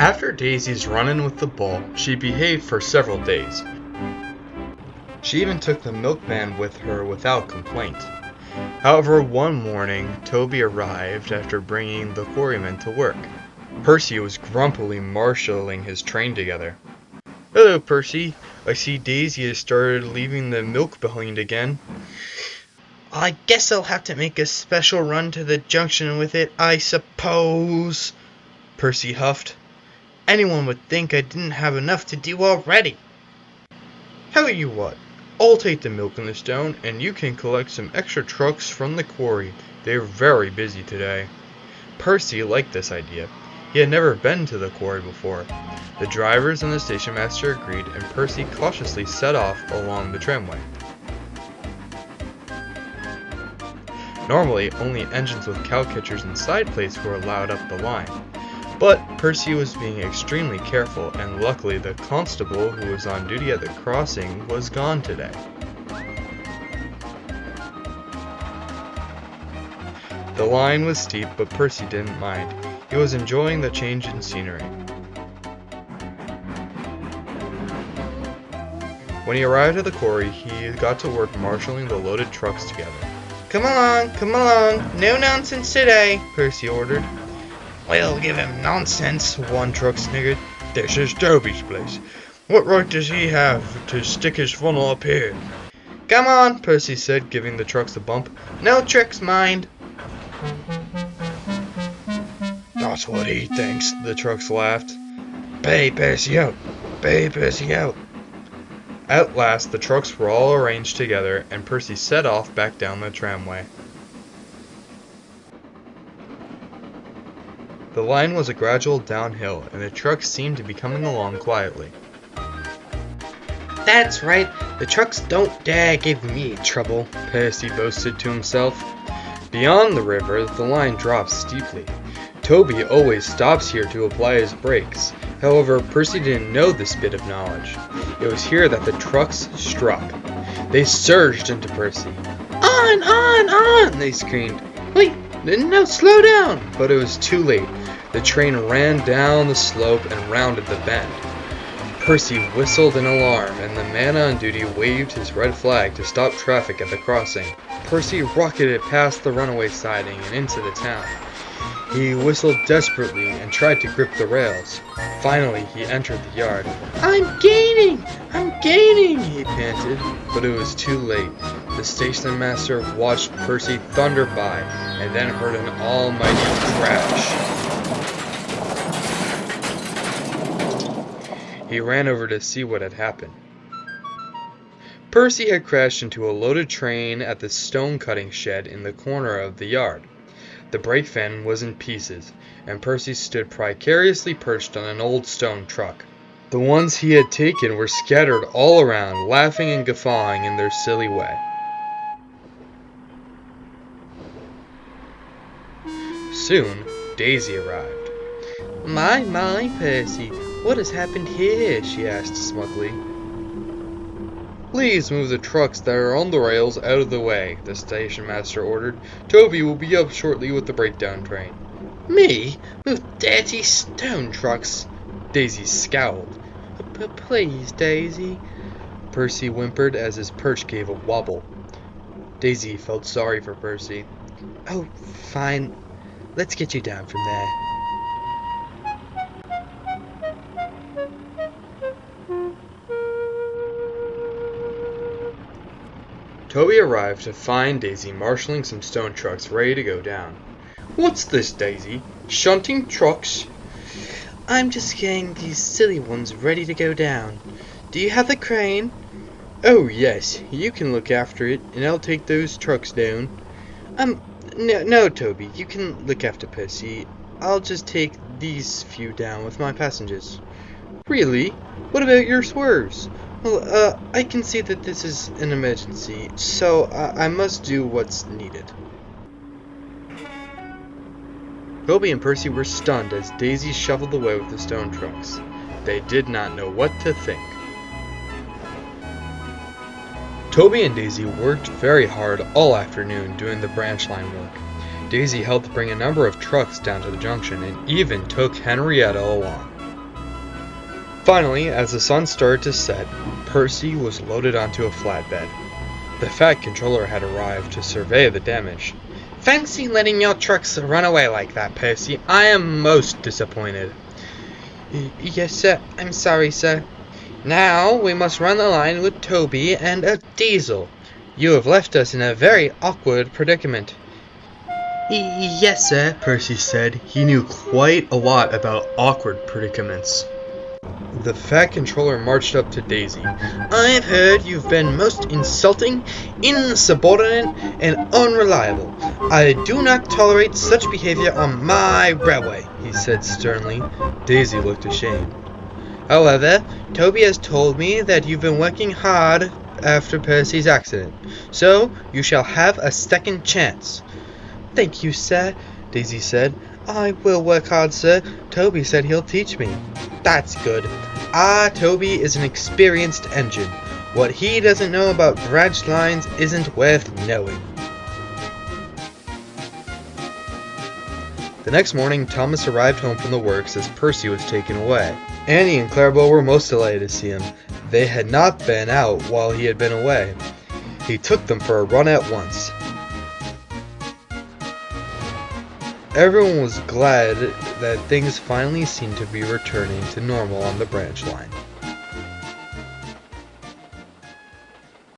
After Daisy's run-in with the bull, she behaved for several days. She even took the milkman with her without complaint. However, one morning, Toby arrived after bringing the quarrymen to work. Percy was grumpily marshalling his train together. "Hello, Percy. I see Daisy has started leaving the milk behind again." "I guess I'll have to make a special run to the junction with it, I suppose," Percy huffed. "Anyone would think I didn't have enough to do already." "Tell you what, I'll take the milk in the stone, and you can collect some extra trucks from the quarry. They're very busy today." Percy liked this idea. He had never been to the quarry before. The drivers and the station master agreed, and Percy cautiously set off along the tramway. Normally, only engines with cow catchers and side plates were allowed up the line. But Percy was being extremely careful, and luckily the constable who was on duty at the crossing was gone today. The line was steep, but Percy didn't mind. He was enjoying the change in scenery. When he arrived at the quarry, he got to work marshalling the loaded trucks together. Come along, no nonsense today," Percy ordered. "We'll give him nonsense," one truck sniggered. "This is Toby's place. What right does he have to stick his funnel up here?" "Come on," Percy said, giving the trucks a bump. "No tricks, mind." "That's what he thinks," the trucks laughed. "Pay Percy out! Pay Percy out!" At last, the trucks were all arranged together, and Percy set off back down the tramway. The line was a gradual downhill, and the trucks seemed to be coming along quietly. "That's right, the trucks don't dare give me trouble," Percy boasted to himself. Beyond the river, the line drops steeply. Toby always stops here to apply his brakes. However, Percy didn't know this bit of knowledge. It was here that the trucks struck. They surged into Percy. On, they screamed. "Wait, no, slow down!" But it was too late. The train ran down the slope and rounded the bend. Percy whistled in alarm, and the man on duty waved his red flag to stop traffic at the crossing. Percy rocketed past the runaway siding and into the town. He whistled desperately and tried to grip the rails. Finally, he entered the yard. I'm gaining, he panted, but it was too late. The station master watched Percy thunder by, and then heard an almighty crash. He ran over to see what had happened. Percy had crashed into a loaded train at the stone-cutting shed in the corner of the yard. The brake fan was in pieces, and Percy stood precariously perched on an old stone truck. The ones he had taken were scattered all around, laughing and guffawing in their silly way. Soon, Daisy arrived. My, Percy, what has happened here?" she asked smugly. "Please move the trucks that are on the rails out of the way," the station master ordered. "Toby will be up shortly with the breakdown train." "Me? Move dirty stone trucks?" Daisy scowled. Please, Daisy," Percy whimpered as his perch gave a wobble. Daisy felt sorry for Percy. "Oh, fine. Let's get you down from there." Toby arrived to find Daisy marshalling some stone trucks ready to go down. "What's this, Daisy? Shunting trucks?" "I'm just getting these silly ones ready to go down. Do you have the crane?" "Oh, yes. You can look after it, and I'll take those trucks down." No, Toby. You can look after Percy. I'll just take these few down with my passengers." "Really? What about your swerves?" "Well, I can see that this is an emergency, so I must do what's needed." Toby and Percy were stunned as Daisy shuffled away with the stone trucks. They did not know what to think. Toby and Daisy worked very hard all afternoon doing the branch line work. Daisy helped bring a number of trucks down to the junction and even took Henrietta along. Finally, as the sun started to set, Percy was loaded onto a flatbed. The Fat Controller had arrived to survey the damage. "Fancy letting your trucks run away like that, Percy. I am most disappointed." "Yes, sir. I'm sorry, sir." "Now we must run the line with Toby and a diesel. You have left us in a very awkward predicament." "Yes, sir," Percy said. He knew quite a lot about awkward predicaments. The Fat Controller marched up to Daisy. "I've heard you've been most insulting, insubordinate, and unreliable. I do not tolerate such behavior on my railway," he said sternly. Daisy looked ashamed. "However, Toby has told me that you've been working hard after Percy's accident, so you shall have a second chance." "Thank you, sir," Daisy said. "I will work hard, sir. Toby said he'll teach me." "That's good. Toby is an experienced engine. What he doesn't know about branched lines isn't worth knowing." The next morning, Thomas arrived home from the works as Percy was taken away. Annie and Clarabelle were most delighted to see him. They had not been out while he had been away. He took them for a run at once. Everyone was glad that things finally seemed to be returning to normal on the branch line.